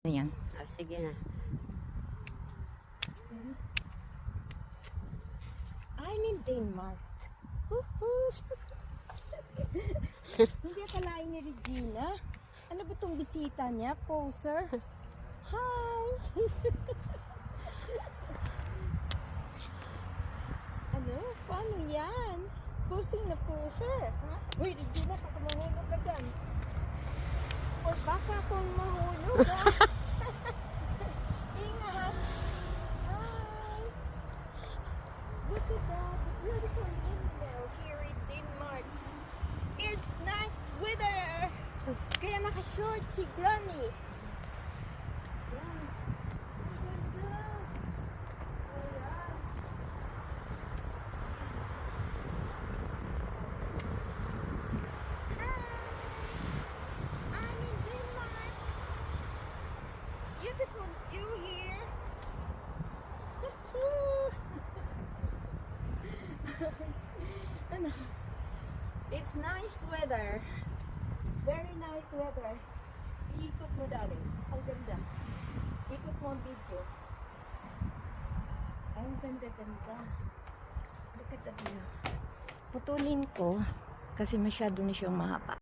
Ayan. Oh, sige na. I'm in Denmark. Hindi akalain ni Regina. Ano ba itong bisita niya? Poser? Hi! Ano? Paano yan? Posing na poser. Uy, Regina, baka mahulog ka dyan. Or baka akong mahulog, ha? Ingat! Hi! Look at that, the beautiful windmill here in Denmark. It's nice weather! Kaya naka-short si Granny. Yan. Ang ganda. Ayan. Hi! I'm in Denmark. Beautiful view here. Ano? It's nice weather. Very nice weather. Iikot mo, darling. Ang ganda. Ikot mo ang video. Ang ganda-ganda. Look at that view. Putulin ko kasi masyado na siyang mahaba.